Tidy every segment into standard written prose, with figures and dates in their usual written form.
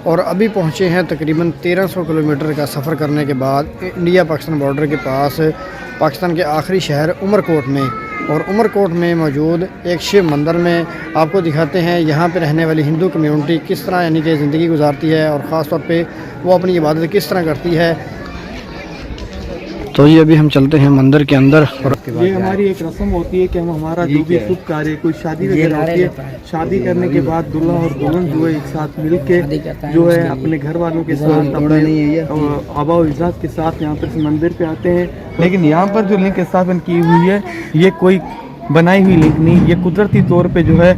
और अभी पहुँचे हैं तकरीबन 1300 किलोमीटर का सफ़र करने के बाद इंडिया पाकिस्तान बॉर्डर के पास पाकिस्तान के आखिरी शहर उमरकोट में। और उमरकोट में मौजूद एक शिव मंदिर में आपको दिखाते हैं यहाँ पे रहने वाली हिंदू कम्युनिटी किस तरह यानी कि ज़िंदगी गुजारती है और ख़ास तौर पे वो अपनी इबादत किस तरह करती है। तो ये अभी हम चलते हैं मंदिर के अंदर। और ये हमारी एक रस्म होती है कि हम हमारा जो भी शुभ कार्य कोई शादी वगैरह होती है, शादी करने के बाद दूल्हा और दुल्हन जो है एक साथ मिल के जो है अपने घर वालों के साथ अपने आबा और इजाज़त के साथ यहाँ पर इस मंदिर पे आते हैं। लेकिन यहाँ पर जो लिंक स्थापन की हुई है ये कोई बनाई हुई लिंक नहीं, ये कुदरती तौर पे जो है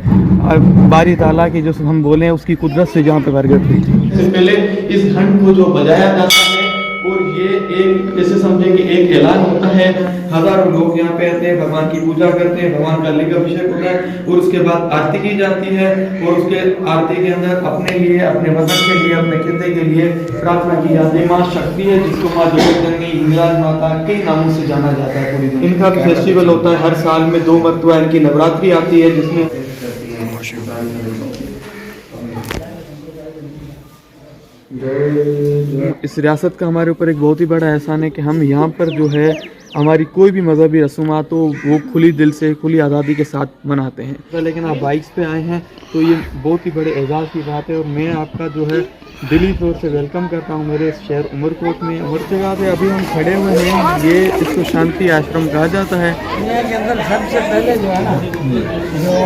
बारी ताला की जो हम बोले उसकी कुदरत से जहाँ पे प्रगट हुई थी। इससे पहले इस घंट को जो बजाया जाता है और ये एक ऐसे समझे कि एक ऐलान होता है, हजारों लोग यहाँ पे आते हैं, भगवान की पूजा करते हैं, भगवान का लिंग अभिषेक होता है और उसके बाद आरती की जाती है और उसके आरती के अंदर अपने लिए, अपने वतन के लिए, अपने खिते के लिए प्रार्थना की जाती है। माँ शक्ति है जिसको माँ जगतजननी, हिंगलाज माता कई नामों से जाना जाता है पूरी दुनिया। इनका फेस्टिवल होता है हर साल में 2 मरतबा इनकी नवरात्रि आती है जिसमें इस रियासत का हमारे ऊपर एक बहुत ही बड़ा एहसान है कि हम यहाँ पर जो है हमारी कोई भी मजहबी रसूमात हो वो खुली दिल से, खुली आज़ादी के साथ मनाते हैं। लेकिन आप बाइक्स पे आए हैं तो ये बहुत ही बड़े एजाज़ की बात है और मैं आपका जो है दिली तौर से वेलकम करता हूँ मेरे शहर उमरकोट में। और जगह पे अभी हम खड़े हुए हैं, ये इसको शांति आश्रम कहा जाता है। दुनिया के अंदर सबसे पहले जो है ना जो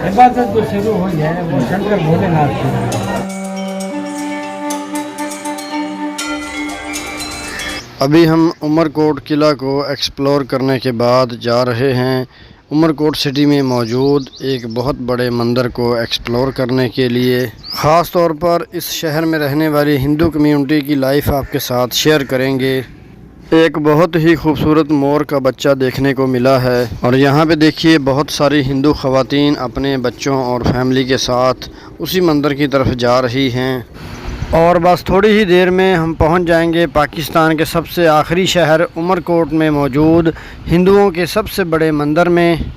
इबादत जो शुरू हुई है वो शंकर भोलेनाथ की। अभी हम उमरकोट किला को एक्सप्लोर करने के बाद जा रहे हैं उमरकोट सिटी में मौजूद एक बहुत बड़े मंदिर को एक्सप्लोर करने के लिए। ख़ास तौर पर इस शहर में रहने वाली हिंदू कम्युनिटी की लाइफ आपके साथ शेयर करेंगे। एक बहुत ही खूबसूरत मोर का बच्चा देखने को मिला है और यहाँ पे देखिए बहुत सारी हिंदू ख़वातीन अपने बच्चों और फैमिली के साथ उसी मंदिर की तरफ जा रही हैं। और बस थोड़ी ही देर में हम पहुंच जाएंगे पाकिस्तान के सबसे आखिरी शहर उमरकोट में मौजूद हिंदुओं के सबसे बड़े मंदिर में।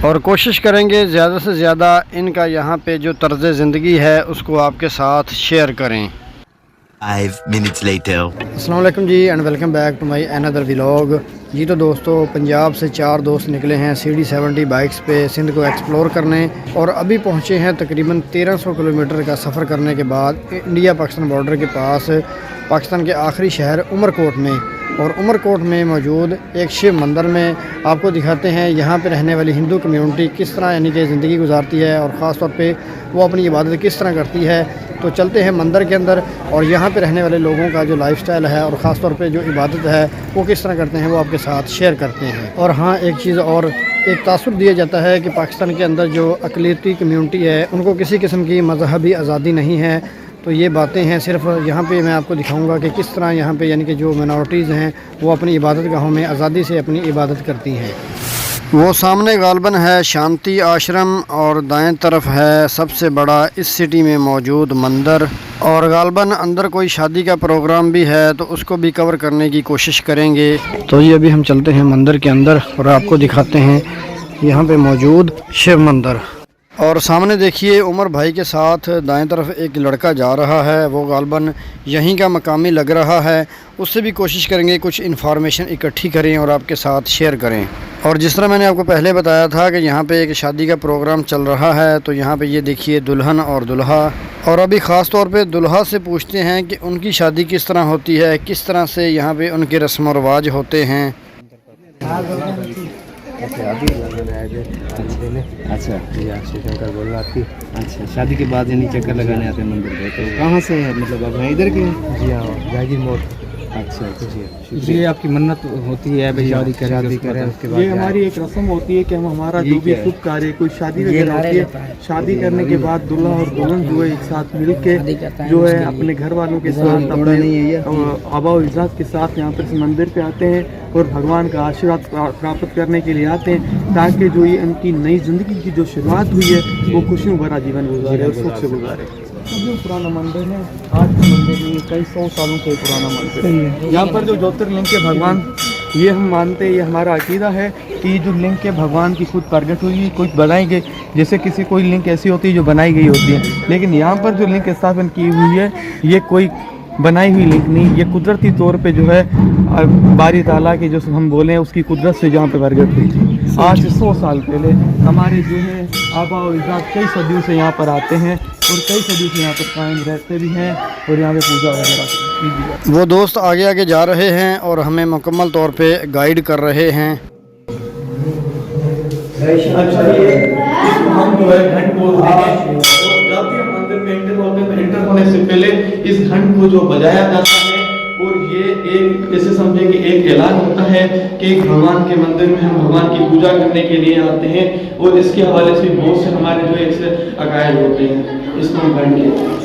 और कोशिश करेंगे ज़्यादा से ज़्यादा इनका यहाँ पे जो तर्ज़ ज़िंदगी है उसको आपके साथ शेयर करें। 5 minutes later. अस्सलाम वालेकुम जी and welcome back to my another vlog. जी तो दोस्तों पंजाब से 4 दोस्त निकले हैं CD70 बाइक्स पे सिंध को एक्सप्लोर करने और अभी पहुंचे हैं तकरीबन 1300 किलोमीटर का सफ़र करने के बाद इंडिया पाकिस्तान बॉर्डर के पास पाकिस्तान के आखिरी शहर उमरकोट में। और उमरकोट में मौजूद एक शिव मंदिर में आपको दिखाते हैं यहाँ पे रहने वाली हिंदू कम्युनिटी किस तरह यानी कि ज़िंदगी गुजारती है और ख़ास तौर पे वो अपनी इबादत किस तरह करती है। तो चलते हैं मंदिर के अंदर और यहाँ पे रहने वाले लोगों का जो लाइफस्टाइल है और ख़ास तौर पे जो इबादत है वो किस तरह करते हैं वो आपके साथ शेयर करते हैं। और हाँ एक चीज़ और एक तासुर दिया जाता है कि पाकिस्तान के अंदर जो अक़लियती कम्युनिटी है उनको किसी किस्म की मजहबी आज़ादी नहीं है। तो ये बातें हैं सिर्फ यहाँ पे मैं आपको दिखाऊंगा कि किस तरह यहाँ पे यानी कि जो मिनॉरिटीज़ हैं वो अपनी इबादत गाहों में आज़ादी से अपनी इबादत करती हैं। वो सामने गालबन है शांति आश्रम और दाएं तरफ है सबसे बड़ा इस सिटी में मौजूद मंदिर। और गालबन अंदर कोई शादी का प्रोग्राम भी है तो उसको भी कवर करने की कोशिश करेंगे। तो ये अभी हम चलते हैं मंदिर के अंदर और आपको दिखाते हैं यहाँ पे मौजूद शिव मंदिर। और सामने देखिए उमर भाई के साथ दाएं तरफ एक लड़का जा रहा है, वो गालबन यहीं का मकामी लग रहा है। उससे भी कोशिश करेंगे कुछ इन्फॉर्मेशन इकट्ठी करें और आपके साथ शेयर करें। और जिस तरह मैंने आपको पहले बताया था कि यहाँ पे एक शादी का प्रोग्राम चल रहा है तो यहाँ पे ये देखिए दुल्हन और दुल्हा। और अभी ख़ास तौर पे दुल्हा से पूछते हैं कि उनकी शादी किस तरह होती है, किस तरह से यहाँ पे उनके रस्म व रवाज होते हैं। अच्छा शंकर बोल रहा आपकी। अच्छा शादी के बाद यानी चक्कर लगाने आते हैं मंदिर पे। तो कहाँ से है मतलब आप हैं इधर के? जी हाँ जागीर मोड़। अच्छा ये आपकी मन्नत होती है भाई शादी करें उसके बाद। ये हमारी एक रस्म होती है कि हम हमारा जो भी शुभ कार्य कोई शादी वगैरह होती है, शादी करने के बाद दूल्हा और दुल्हन जो है एक साथ मिल के जो है अपने घर वालों के साथ अपने आबा और इजाज़त के साथ यहाँ पर इस मंदिर पे आते हैं और भगवान का आशीर्वाद प्राप्त करने के लिए आते हैं ताकि जो ये उनकी नई ज़िंदगी की जो शुरुआत हुई है वो खुशियों भरा जीवन गुजारे और सुख से गुजारे। जो पुराना मंदिर है आज का मंदिर नहीं, कई 100 सालों से पुराना मंदिर है। यहाँ पर जो ज्योतिर्लिंग के भगवान ये हम मानते हैं, ये हमारा अकीदा है कि जो लिंक है भगवान की खुद प्रगट हुई है, कोई बनाई गई, जैसे किसी कोई लिंक ऐसी होती है जो बनाई गई होती है, लेकिन यहाँ पर जो लिंक स्थापन की हुई है ये कोई बनाई हुई लिंक नहीं, ये कुदरती तौर पे जो है बारी ताला की जो हम बोले हैं उसकी कुदरत से जहाँ पे प्रगट हुई थी। आज से 100 साल पहले हमारे जो है आबा और अजदाद कई सदियों से यहाँ पर आते हैं और कई सदियों से यहाँ पर कायम रहते भी हैं और यहाँ पे पूजा वगैरह की। वो दोस्त आगे आगे जा रहे हैं और हमें मुकम्मल तौर पे गाइड कर रहे हैं। अच्छा, ये इसको हम जो है घंट बोलते हैं और जब भी हम मंदिर में एंटर होते हैं तो एंटर होने से पहले इस घंट को जो बजाया जाता है और ये एक ऐसे समझे कि एक ऐलान होता है कि भगवान के मंदिर में हम भगवान की पूजा करने के लिए आते हैं और इसके हवाले से बहुत से हमारे जो ऐसे अकायद होते हैं, इसको हम घंट कहते हैं।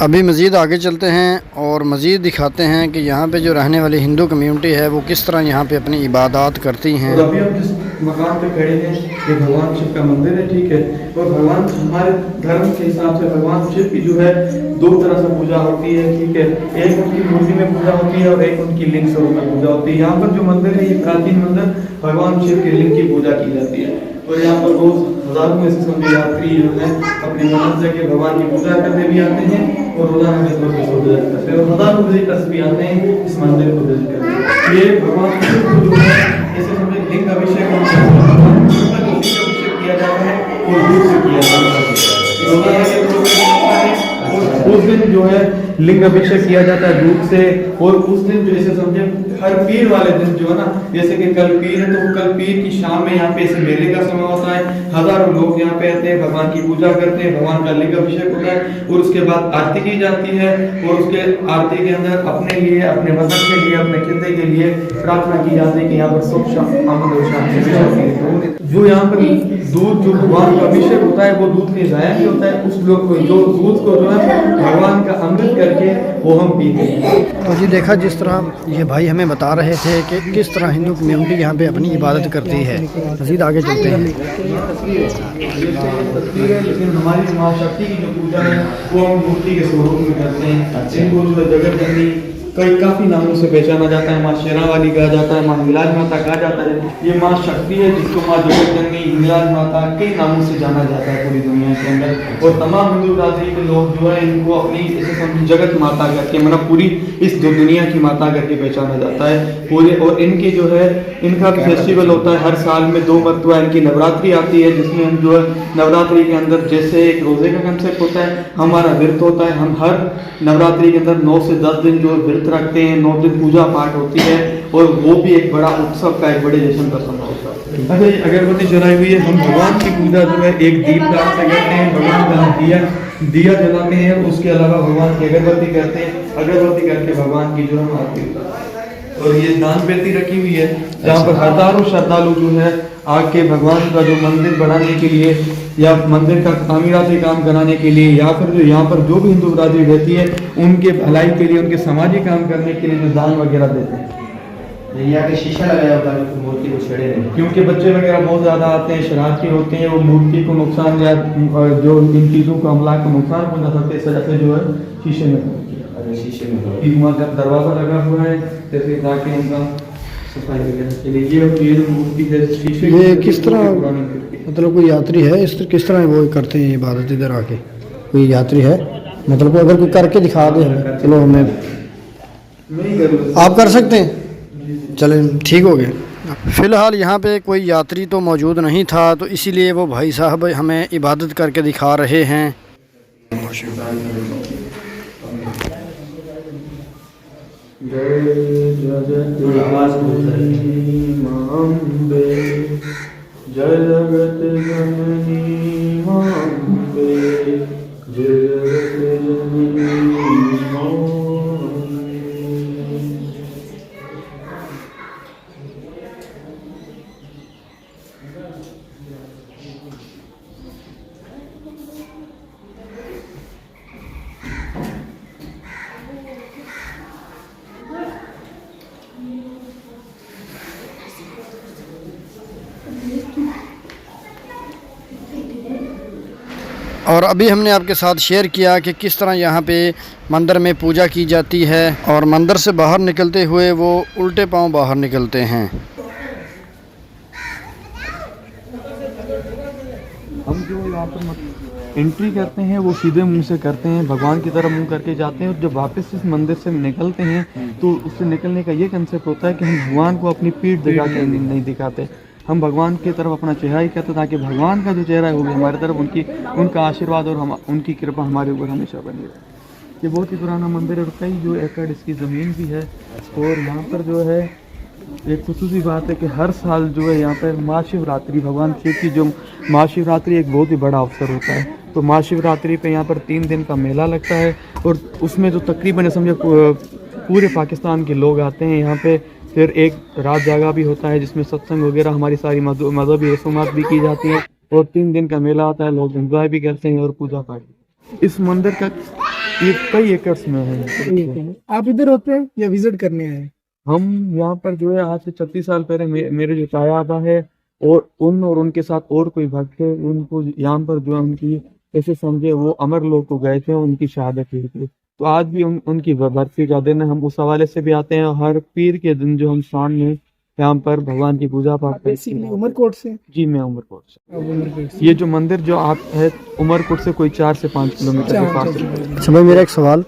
अभी मज़ीद आगे चलते हैं और मज़ीद दिखाते हैं कि यहाँ पे जो रहने वाली हिंदू कम्युनिटी है वो किस तरह यहाँ पे अपनी इबादत करती हैं। और अभी हम जिस मकान पे खड़े हैं ये भगवान शिव का मंदिर है, ठीक है। और भगवान हमारे धर्म के हिसाब से भगवान शिव की जो है 2 तरह से पूजा होती है, ठीक है। एक उनकी मूर्ति में पूजा होती है और एक उनकी लिंग स्वरूप में पूजा होती है। यहाँ पर जो मंदिर है ये प्राचीन मंदिर भगवान शिव के लिंग की पूजा की जाती है और यहाँ पर रोज हजारों में से समझे यात्री जो है अपनी मन्नत से भगवान की पूजा करने भी आते हैं और रोजाना के तौर पर विजिट करते हैं और हजारों विजिटर्स भी आते हैं इस मंदिर को विजिट करने। ये भगवान शिव को जो है जैसे समझे लिंग अभिषेक किया जाता है और दूध से किया जाता है। रोजाना के तौर पर और उस दिन जो है लिंग अभिषेक किया जाता है दूध से और उस दिन जो ऐसे समझे हर पीर वाले दिन जो है ना, जैसे कि कल पीर है तो कल पीर की शाम में यहाँ पे ऐसे मेले का समय होता है, हजारों लोग यहाँ पे आते हैं, भगवान की पूजा करते हैं, भगवान का लिंग अभिषेक होता है और उसके बाद आरती की जाती है और उसके आरती के अंदर अपने लिए, अपने वतन के लिए, अपने खिते के लिए प्रार्थना की जाती है कि यहाँ पर सुख आमद और शांति। जो यहाँ पर दूध जो भगवान का अभिषेक होता है वो दूध के जाया नहीं होता है, उस लोग को जो दूध को जो है भगवान का अमृत करके वो हम पीते हैं। तो जी देखा जिस तरह ये भाई हमें बता रहे थे कि किस तरह हिंदू कम्युनिटी यहाँ पे अपनी इबादत करती है। मज़ीद आगे चलते हैं। तस्वीर है लेकिन हमारी माँ शक्ति की जो पूजा है वो हम मूर्ति के स्वरूप में करते हैं। इनको जो है जगत जननी काफ़ी नामों से पहचाना जाता है, माँ शेरावाली कहा जाता है, माँ हिंगलाज माता कहा जाता है। ये माँ शक्ति है जिसको माँ जगत जननी, हिंगलाज माता कई नामों से जाना जाता है पूरी दुनिया के अंदर। और तमाम हिंदू रात्रि के लोग जो है इनको अपनी ऐसे समझ जगत माता करके मतलब पूरी इस जो दुनिया की माता करके पहचाना जाता है पूरे। और इनकी जो है इनका फेस्टिवल होता है हर साल में 2 मरतबा इनकी नवरात्रि आती है जिसमें हम जो है नवरात्रि के अंदर जैसे एक रोजे का कंसेप्ट होता है, हमारा व्रत होता है। हम हर नवरात्रि के अंदर 9 से 10 दिन जो व्रत रखते हैं, 9 दिन पूजा पाठ होती है और वो भी एक बड़ा उत्सव का एक बड़े जश्न का समय होता है। अच्छा, ये अगरबत्ती जलाई हुई है, हम भगवान की पूजा जो है एक दीपदान से करते हैं, भगवान का दिया जलाते हैं, उसके अलावा भगवान की अगरबत्ती करते हैं, अगरबत्ती करके भगवान की जो है आरती करते हैं। और ये दान पेटी रखी हुई है जहाँ पर हजारों श्रद्धालु जो है आके भगवान का जो मंदिर बनाने के लिए या मंदिर का तामीराती काम कराने के लिए या फिर जो यहाँ पर जो भी हिंदू बिरादरी रहती है उनके भलाई के लिए, उनके समाजी काम करने के लिए जो दान वगैरह देते हैं। यहाँ के शीशा लगाया होता है मूर्ति को छेड़े नहीं, क्योंकि बच्चे वगैरह बहुत ज़्यादा आते हैं, शरारती होते हैं, वो मूर्ति को नुकसान या जो इन चीज़ों को अमलाक को नुकसान पहुँचा सकते हैं, इस वजह से जो है शीशे में शीशे में दरवाज़ा लगा हुआ है जैसे ताकि उनका सफाई वगैरह के लिए। ये जो मूर्ति है शीशे ये किस तरह मतलब कोई यात्री है इस किस तरह वो करते हैं इबादत इधर आके? कोई यात्री है मतलब अगर कोई करके दिखा दे हमें, चलो हमें आप कर सकते हैं, चलें ठीक हो गया। फ़िलहाल यहाँ पे कोई यात्री तो मौजूद नहीं था तो इसीलिए वो भाई साहब हमें इबादत करके दिखा रहे हैं। जय जगत जननी अम्बे, जय जगत जननी और अभी हमने आपके साथ शेयर किया कि किस तरह यहाँ पे मंदिर में पूजा की जाती है और मंदिर से बाहर निकलते हुए वो उल्टे पांव बाहर निकलते हैं। हम जो यहाँ पर एंट्री करते हैं वो सीधे मुंह से करते हैं, भगवान की तरफ मुंह करके जाते हैं। और जब वापस इस मंदिर से निकलते हैं तो उससे निकलने का ये कंसेप्ट होता है कि हम भगवान को अपनी पीठ दिखा के नहीं दिखाते, हम भगवान की तरफ अपना चेहरा ही करते, ताकि भगवान का जो चेहरा है वो भी हमारी तरफ उनका आशीर्वाद और उनकी कृपा हमारे ऊपर हमेशा बनी रहे। ये बहुत ही पुराना मंदिर है और कई जो एकड़ इसकी ज़मीन भी है। और यहाँ पर जो है एक खुसूसी बात है कि हर साल जो है यहाँ पर महाशिवरात्रि, भगवान शिव की जो महाशिवरात्रि एक बहुत ही बड़ा अवसर होता है। तो महाशिवरात्रि पे यहाँ पर 3 दिन का मेला लगता है और उसमें जो तकरीबन समझो पूरे पाकिस्तान के लोग आते हैं यहाँ पे। फिर एक रात जागा भी होता है जिसमें सत्संग वगैरह हमारी सारी मजहबी रसूमात भी की जाती हैं और 3 दिन का मेला आता है, लोग एंजॉय भी करते हैं और पूजा पाठ। इस मंदिर का ये कई एकड़ में है। आप इधर होते हैं या विजिट करने आए? हम यहाँ पर जो है आज से 36 साल पहले मेरे जो चायाबा है और उनके साथ और कोई भक्त है, उनको यहाँ पर जो है उनकी ऐसे समझे वो अमर लोग को गए थे, उनकी शहादत हुई थी। तो आज भी उनकी बरसी का दिन है, हम उस हवाले से भी आते हैं। हर पीर के दिन जो हम शाम में यहाँ पर भगवान की पूजा पाठ करते हैं। उमरकोट से? जी मैं उमरकोट से। ये जो मंदिर जो आप है उमरकोट से कोई 4 से 5 किलोमीटर के पास है। अच्छा भाई, मेरा एक सवाल,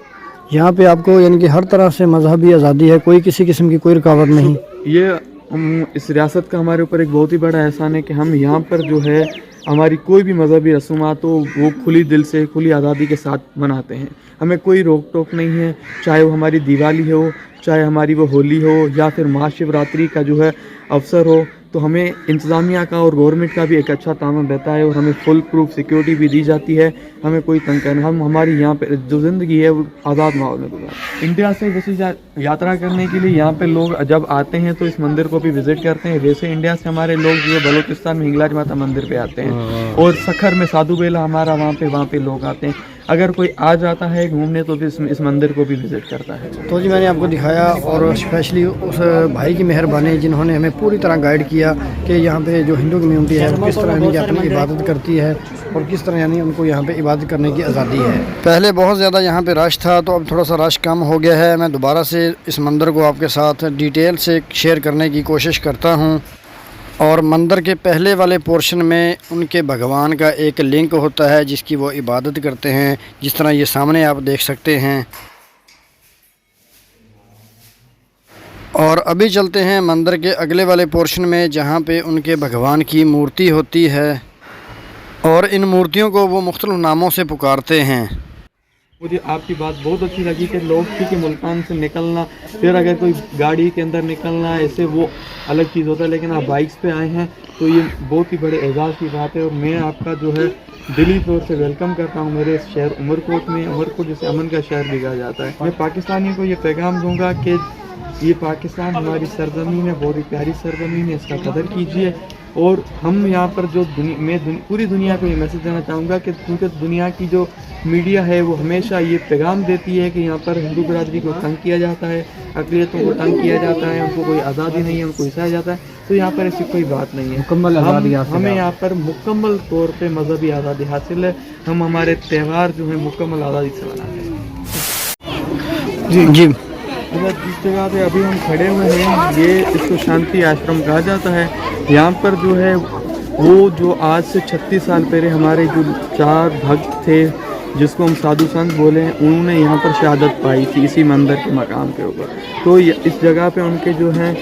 यहाँ पे आपको यानी कि हर तरह से मजहबी आज़ादी है, कोई किसी किस्म की कोई रुकावट नहीं? ये इस रियासत का हमारे ऊपर एक बहुत ही बड़ा एहसान है कि हम यहाँ पर जो है हमारी कोई भी मजहबी रसूमात हो वो खुली दिल से, खुली आज़ादी के साथ मनाते हैं। हमें कोई रोक टोक नहीं है, चाहे वो हमारी दिवाली हो, चाहे हमारी वो होली हो या फिर महाशिवरात्रि का जो है अवसर हो। तो हमें इंतज़ामिया का और गवर्नमेंट का भी एक अच्छा तामन रहता है और हमें फुल प्रूफ सिक्योरिटी भी दी जाती है। हमें कोई तंग करना, हम हमारी यहाँ पे जो ज़िंदगी है वो आज़ाद माहौल में गुजारते हैं। इंडिया से वैसे यात्रा करने के लिए यहाँ पे लोग जब आते हैं तो इस मंदिर को भी विज़िट करते हैं। वैसे इंडिया से हमारे लोग जो है बलूचिस्तान में हिंगलाज माता मंदिर पे आते हैं और सखर में साधु बेला हमारा वहाँ पे लोग आते हैं। अगर कोई आ जाता है घूमने तो भी इस मंदिर को भी विज़िट करता है। तो जी मैंने आपको दिखाया और स्पेशली उस भाई की मेहरबानी जिन्होंने हमें पूरी तरह गाइड किया कि यहाँ पे जो हिंदू कम्युनिटी है वो किस तरह यानी कि अपनी इबादत करती है और किस तरह यानी उनको यहाँ पे इबादत करने की आज़ादी है। पहले बहुत ज़्यादा यहाँ पे रश था, तो अब थोड़ा सा रश कम हो गया है। मैं दोबारा से इस मंदिर को आपके साथ डिटेल से शेयर करने की कोशिश करता हूँ। और मंदिर के पहले वाले पोर्शन में उनके भगवान का एक लिंक होता है जिसकी वो इबादत करते हैं, जिस तरह ये सामने आप देख सकते हैं। और अभी चलते हैं मंदिर के अगले वाले पोर्शन में जहाँ पे उनके भगवान की मूर्ति होती है और इन मूर्तियों को वो मुख्तलिफ नामों से पुकारते हैं। मुझे आपकी बात बहुत अच्छी लगी कि लोग के मुल्कान से निकलना, फिर अगर कोई गाड़ी के अंदर निकलना ऐसे वो अलग चीज़ होता है, लेकिन आप बाइक्स पे आए हैं तो ये बहुत ही बड़े एजाज़ की बात है। और मैं आपका जो है दिली तौर से वेलकम करता हूँ मेरे शहर उमरकोट में। उमरकोट जिसे अमन का शहर भी कहा जाता है। मैं पाकिस्तानियों को ये पैगाम दूँगा कि ये पाकिस्तान हमारी सरजमीन है, बहुत ही प्यारी सरजमीन है, इसका कदर कीजिए। और हम यहाँ पर जो पूरी दुनिया को ये मैसेज देना चाहूँगा कि क्योंकि दुनिया की जो मीडिया है वो हमेशा ये पैगाम देती है कि यहाँ पर हिंदू बिरादरी को तंग किया जाता है, अक़लियतों को तंग किया जाता है, उनको कोई आज़ादी नहीं है, उनको हिसाया जाता है। तो यहाँ पर ऐसी कोई बात नहीं है, मुकम्मल आज़ादी हमें यहाँ पर मुकम्मल तौर पे मजहबी आज़ादी हासिल है। हम हमारे त्यौहार जो है मुकम्मल आज़ादी से मनाते हैं। जी जी, जिस जगह पे अभी हम खड़े हुए हैं ये इसको शांति आश्रम कहा जाता है। यहाँ पर जो है वो जो आज से 36 साल पहले हमारे जो 4 भक्त थे जिसको हम साधु संत बोले हैं, उन्होंने यहाँ पर शहादत पाई थी इसी मंदिर के मकाम के ऊपर। तो इस जगह पे उनके जो हैं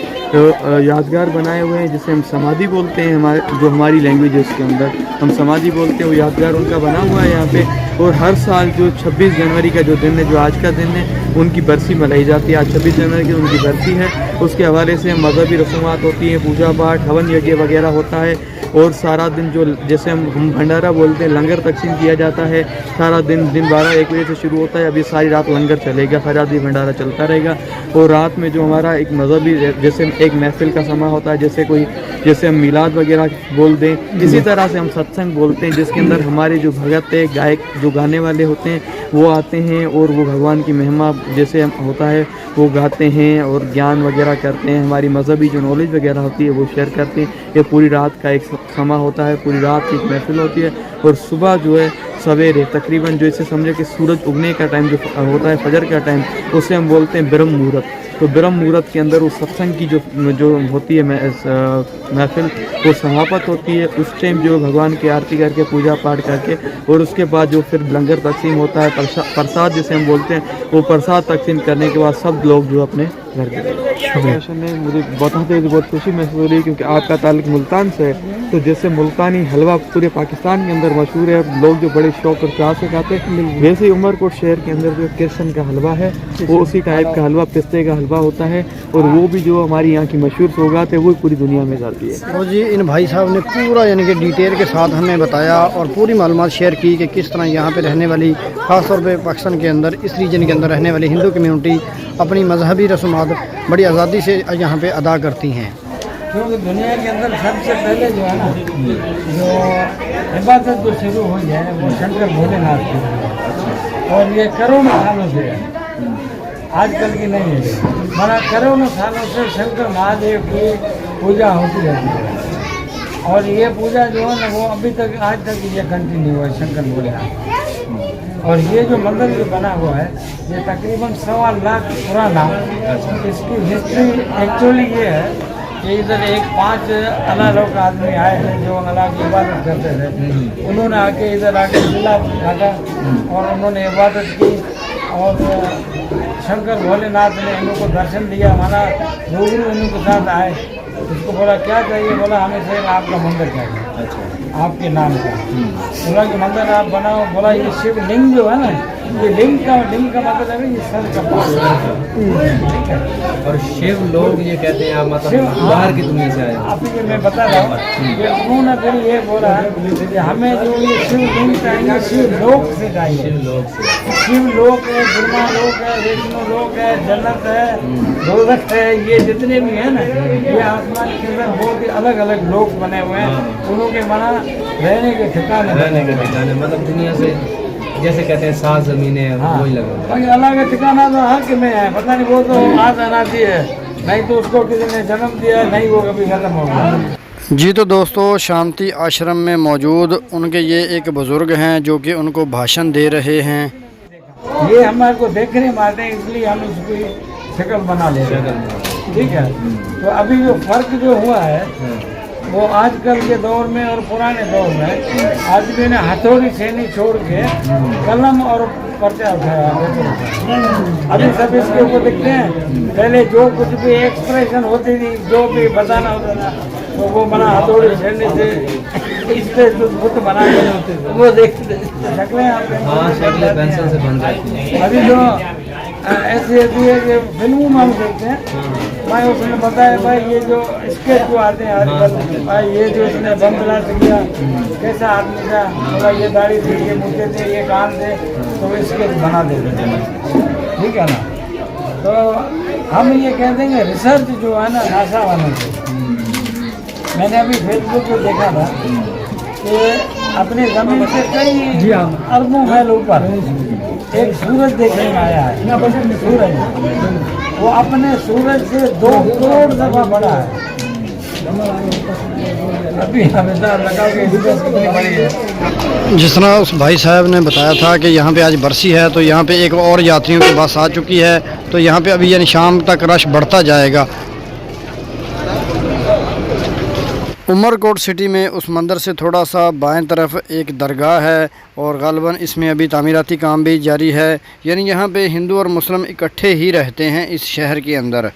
यादगार बनाए हुए हैं जिसे हम समाधि बोलते हैं, हमारी लैंग्वेज है उसके अंदर हम समाधि बोलते हैं। वो यादगार उनका बना हुआ है यहाँ पे। और हर साल जो 26 जनवरी का जो दिन है, जो आज का दिन है, उनकी बरसी मनाई जाती है। आज 26 जनवरी की उनकी बरसी है, उसके हवाले से मजहबी रसूमात होती हैं, पूजा पाठ, हवन यज्ञ वगैरह होता है। और सारा दिन जो जैसे हम भंडारा बोलते हैं, लंगर तकसीम किया जाता है। सारा दिन 12-1 बजे से शुरू होता है, अभी सारी रात लंगर चलेगा, फरादी भंडारा चलता रहेगा। और रात में जो हमारा एक मजहबी जैसे एक महफिल का समा होता है, जैसे हम मिलाद वगैरह बोल दें, इसी तरह से हम सत्संग बोलते हैं जिसके अंदर हमारे जो भगत है, गायक जो गाने वाले होते हैं वो आते हैं और वो भगवान की महिमा जैसे होता है वो गाते हैं और ज्ञान वगैरह करते हैं। हमारी मजहबी जो नॉलेज वगैरह होती है वो शेयर करते हैं। ये पूरी रात का एक समा होता है, पूरी रात की एक महफिल होती है। और सुबह जो है सवेरे तकरीबन जो इसे समझे कि सूरज उगने का टाइम जो होता है फजर का टाइम, उसे हम बोलते हैं ब्रह्म मुहूर्त। तो ब्रह्म मुहूर्त के अंदर उस सत्संग की जो होती है महफिल, वो समाप्त होती है। उस टाइम जो भगवान की आरती करके पूजा पाठ करके और उसके बाद जो फिर लंगर तकसीम होता है, प्रसाद जिसे हम बोलते हैं, वो प्रसाद तकसीम करने के बाद सब लोग जो अपने घर के ने मुझे बताते हुए बहुत खुशी महसूस हो रही है, क्योंकि आपका ताल्लुक मुल्तान से है। तो जैसे मुल्तानी हलवा पूरे पाकिस्तान के अंदर मशहूर है, लोग जो बड़े शौक और चाह से खाते हैं, वैसे ही उमरकोट शहर के अंदर जो किरसन का हलवा है वो उसी टाइप का हलवा, पिस्ते का हलवा होता है। और वो भी जो हमारी यहाँ की मशहूर सौगात है वो पूरी दुनिया में जाती है। तो जी इन भाई साहब ने पूरा यानी कि डिटेल के साथ हमें बताया और पूरी मालूमात शेयर की कि किस तरह यहाँ पे रहने वाली, ख़ास तौर पे पाकिस्तान के अंदर इस रीजन के अंदर रहने वाली हिंदू कम्यूनिटी अपनी मजहबी रस्मात बड़ी आज़ादी से यहाँ पे अदा करती हैं। क्योंकि दुनिया के अंदर सबसे पहले जो है ना, जो इबादत जो शुरू हुई है वो शंकर भोलेनाथ की है, और ये करोड़ों सालों से है, आजकल की नहीं है। माना करोड़ों सालों से शंकर महादेव की पूजा होती रहती है, और ये पूजा जो है ना वो अभी तक आज तक ये कंटिन्यू है शंकर भोलेनाथ। और ये जो मंदिर जो बना हुआ है ये तकरीबन 1.25 लाख पुराना। इसकी हिस्ट्री एक्चुअली ये है कि इधर एक 5 अलग अलग आदमी आए हैं जो अल्लाह की इबादत करते थे। उन्होंने आके इधर आके किला काटा और उन्होंने इबादत की, और शंकर भोलेनाथ ने इनको दर्शन दिया। हमारा रूबरू उनके साथ आए, उसको बोला क्या चाहिए, बोला हमें सिर्फ आपका मंदिर चाहिए, आपके नाम का। बोला कि मंदिर आप बनाओ। बोला ये शिव लिंग जो है ना, ये लिंग का मतलब है ये सर का पास, ठीक है। और शिव लोग ये कहते हैं आप मतलब बाहर की दुनिया से आए। अभी ये मैं बता रहा हूँ कि उन्होंने फिर ये बोला कि हमें जो ये शिव लिंग चाहिए शिव लोक से चाहिए। शिव लोक है, ब्रह्मा लोक है, विष्णु लोक है, जन्नत है, दोजख है, ये जितने भी हैं ना, ये आसमान के अंदर बहुत ही अलग अलग लोक बने हुए हैं। उन्होंने मना रहने के ठिकाने, मतलब दुनिया से जैसे कहते हैं 7 ज़मीनें, वही लगा। बाकी अल्लाह का ठिकाना तो हक में है, पता नहीं वो तो आज अनाती है, नहीं तो उसको किसी ने जन्म दिया नहीं, वो कभी खत्म हो गया। जी तो दोस्तों शांति आश्रम में मौजूद उनके ये एक बुज़ुर्ग हैं जो कि उनको भाषण दे रहे हैं। ये हमारे को देखने मारते हैं, इसलिए हम इसकी शक्ल बना ले रहे हैं, ठीक है। तो अभी जो फर्क जो हुआ है वो आजकल के दौर में और पुराने दौर में आदमी ने हथौड़ी छेनी छोड़ के कलम और पर्चा उठाया। अभी सब इसके ऊपर दिखते हैं। पहले जो कुछ भी एक्सप्रेशन होती थी, जो भी बताना होता था, तो वो बना हथौड़ी छेड़ने से इस पे जो बुत बना के होते थे वो देखते शक्लें शक्लें पेंसिल से बन जाती हैं। अभी जो ऐसी होती है कि फिल्मों में हम देखते हैं। भाई उसने बताया भाई ये जो स्केच जो आते हैं आजकल, भाई ये जो उसने बम ब्लास्ट किया कैसा आदमी था, बोला ये दाढ़ी थी, ये मुद्दे थे, ये कान थे, तो स्केच बना देते थे, ठीक है ना। तो हम ये कह देंगे रिसर्च जो है ना नासा वालों से, मैंने अभी फेसबुक पर देखा था कि अपने ज़मीन से कई अरबों मैल ऊपर एक सूरज देखने में आया है। सूरज वो अपने सूरज से 2 करोड़ दफा बड़ा है। अभी हमेशा लगा कि कितनी बड़ी है। जिस तरह उस भाई साहब ने बताया था कि यहाँ पे आज बरसी है, तो यहाँ पे एक और यात्रियों की बस आ चुकी है, तो यहाँ पे अभी यानी शाम तक रश बढ़ता जाएगा। उमरकोट सिटी में उस मंदिर से थोड़ा सा बाएं तरफ एक दरगाह है और ग़ालिबन इसमें अभी तामीराती काम भी जारी है, यानी यहाँ पे हिंदू और मुस्लिम इकट्ठे ही रहते हैं इस शहर के अंदर।